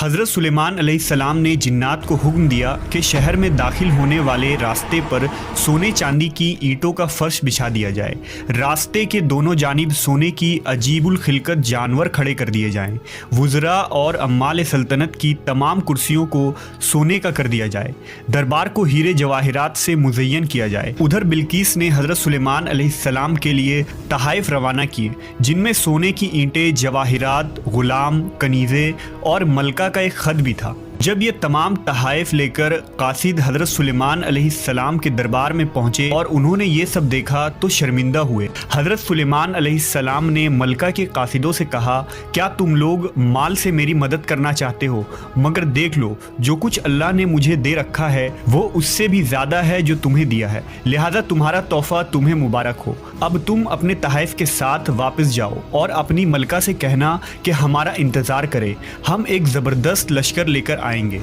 حضرت سلیمان علیہ السلام نے جنات کو حکم دیا کہ شہر میں داخل ہونے والے راستے پر سونے چاندی کی اینٹوں کا فرش بچھا دیا جائے۔ راستے کے دونوں جانب سونے کی عجیب الخلقت جانور کھڑے کر دیے جائیں۔ وزراء اور عمال سلطنت کی تمام کرسیوں کو سونے کا کر دیا جائے۔ دربار کو ہیرے جواہرات سے مزین کیا جائے۔ ادھر بلقیس نے حضرت سلیمان علیہ السلام کے لیے تحائف روانہ کیے، جن میں سونے کی اینٹیں، جواہرات، غلام، کنیزیں اور ملکہ کا ایک خط بھی تھا۔ جب یہ تمام تحائف لے کر قاصد حضرت سلیمان علیہ السلام کے دربار میں پہنچے اور انہوں نے یہ سب دیکھا تو شرمندہ ہوئے۔ حضرت سلیمان علیہ السلام نے ملکہ کے قاصدوں سے کہا، کیا تم لوگ مال سے میری مدد کرنا چاہتے ہو؟ مگر دیکھ لو، جو کچھ اللہ نے مجھے دے رکھا ہے وہ اس سے بھی زیادہ ہے جو تمہیں دیا ہے، لہذا تمہارا تحفہ تمہیں مبارک ہو۔ اب تم اپنے تحائف کے ساتھ واپس جاؤ اور اپنی ملکہ سے کہنا کہ ہمارا انتظار کرے، ہم ایک زبردست لشکر لے کر آئیں گے۔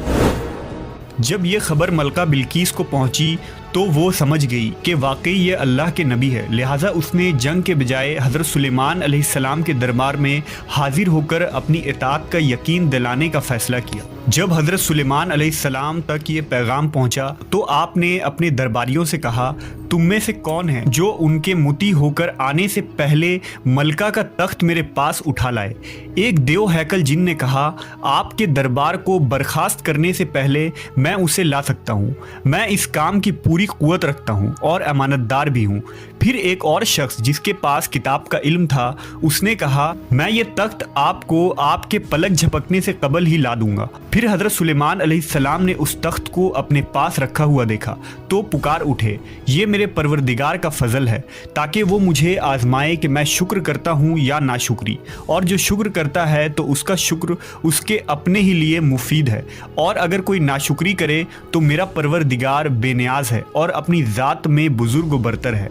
جب یہ خبر ملکہ بلقیس کو پہنچی تو وہ سمجھ گئی کہ واقعی یہ اللہ کے نبی ہے، لہٰذا اس نے جنگ کے بجائے حضرت سلیمان علیہ السلام کے دربار میں حاضر ہو کر اپنی اطاعت کا یقین دلانے کا فیصلہ کیا۔ جب حضرت سلیمان علیہ السلام تک یہ پیغام پہنچا تو آپ نے اپنے درباریوں سے کہا، تم میں سے کون ہے جو ان کے مطیع ہو کر آنے سے پہلے ملکہ کا تخت میرے پاس اٹھا لائے؟ ایک دیو ہیکل جن نے کہا، آپ کے دربار کو برخاست کرنے سے پہلے میں اسے لا سکتا ہوں، میں اس کام کی پوری قوت رکھتا ہوں اور امانت دار بھی ہوں۔ پھر ایک اور شخص جس کے پاس کتاب کا علم تھا، اس نے کہا، میں یہ تخت آپ کو آپ کے پلک جھپکنے سے قبل ہی لا دوں گا۔ پھر حضرت سلیمان علیہ السلام نے اس تخت کو اپنے پاس رکھا ہوا دیکھا تو پکار اٹھے، یہ میرے پروردگار کا فضل ہے تاکہ وہ مجھے آزمائے کہ میں شکر کرتا ہوں یا ناشکری، اور جو شکر کرتا ہے تو اس کا شکر اس کے اپنے ہی لیے مفید ہے، اور اگر کوئی ناشکری کرے تو میرا پروردگار بے نیاز ہے اور اپنی ذات میں بزرگ و برتر ہے۔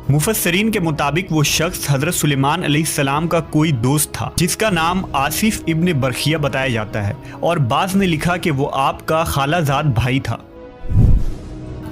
مفسرین کے مطابق وہ شخص حضرت سلیمان علیہ السلام کا کوئی دوست تھا جس کا نام آصف ابن برخیہ بتایا جاتا ہے، اور بعض نے لکھا کہ وہ آپ کا خالہ زاد بھائی تھا۔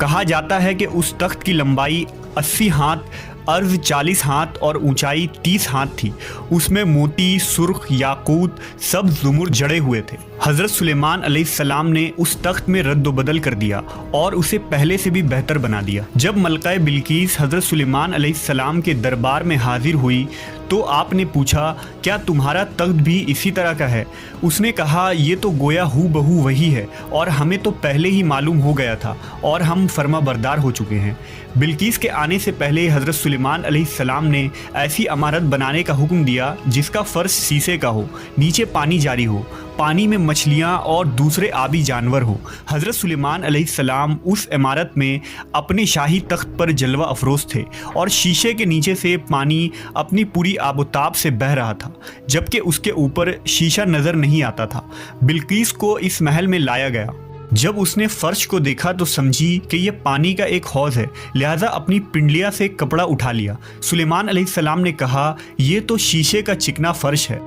کہا جاتا ہے کہ اس تخت کی لمبائی 80 ہاتھ، عرض 40 ہاتھ اور اونچائی 30 ہاتھ تھی۔ اس میں موتی، سرخ، یاقوت، سبز زمرد جڑے ہوئے تھے۔ حضرت سلیمان علیہ السلام نے اس تخت میں رد و بدل کر دیا اور اسے پہلے سے بھی بہتر بنا دیا۔ جب ملکہ بلقیس حضرت سلیمان علیہ السلام کے دربار میں حاضر ہوئی تو آپ نے پوچھا، کیا تمہارا تخت بھی اسی طرح کا ہے؟ اس نے کہا، یہ تو گویا ہو بہو وہی ہے، اور ہمیں تو پہلے ہی معلوم ہو گیا تھا اور ہم فرما بردار ہو چکے ہیں۔ بلقیس کے آنے سے پہلے حضرت سلیمان علیہ السلام نے ایسی عمارت بنانے کا حکم دیا جس کا فرش شیشے کا ہو، نیچے پانی جاری ہو، پانی میں مچھلیاں اور دوسرے آبی جانور ہوں۔ حضرت سلیمان علیہ السلام اس عمارت میں اپنے شاہی تخت پر جلوہ افروز تھے، اور شیشے کے نیچے سے پانی اپنی پوری آب و تاب سے بہہ رہا تھا، جبکہ اس کے اوپر شیشہ نظر نہیں آتا تھا۔ بلقیس کو اس محل میں لایا گیا۔ جب اس نے فرش کو دیکھا تو سمجھی کہ یہ پانی کا ایک حوض ہے، لہذا اپنی پنڈلیا سے کپڑا اٹھا لیا۔ سلیمان علیہ السلام نے کہا، یہ تو شیشے کا چکنا فرش ہے۔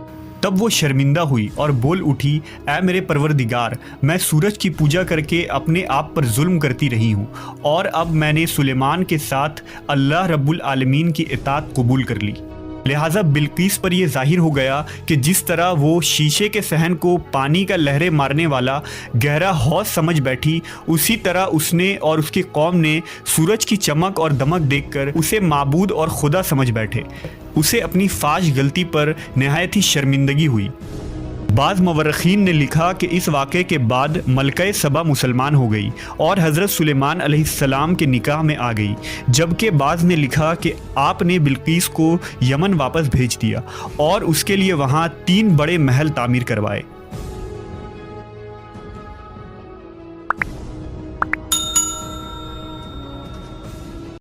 تب وہ شرمندہ ہوئی اور بول اٹھی، اے میرے پروردگار، میں سورج کی پوجا کر کے اپنے آپ پر ظلم کرتی رہی ہوں، اور اب میں نے سلیمان کے ساتھ اللہ رب العالمین کی اطاعت قبول کر لی۔ لہٰذا بلقیس پر یہ ظاہر ہو گیا کہ جس طرح وہ شیشے کے صحن کو پانی کا لہریں مارنے والا گہرا حوض سمجھ بیٹھی، اسی طرح اس نے اور اس کی قوم نے سورج کی چمک اور دمک دیکھ کر اسے معبود اور خدا سمجھ بیٹھے۔ اسے اپنی فاش غلطی پر نہایت ہی شرمندگی ہوئی۔ بعض مورخین نے لکھا کہ اس واقعے کے بعد ملکہ سبا مسلمان ہو گئی اور حضرت سلیمان علیہ السلام کے نکاح میں آ گئی، جبکہ بعض نے لکھا کہ آپ نے بلقیس کو یمن واپس بھیج دیا اور اس کے لیے وہاں 3 بڑے محل تعمیر کروائے۔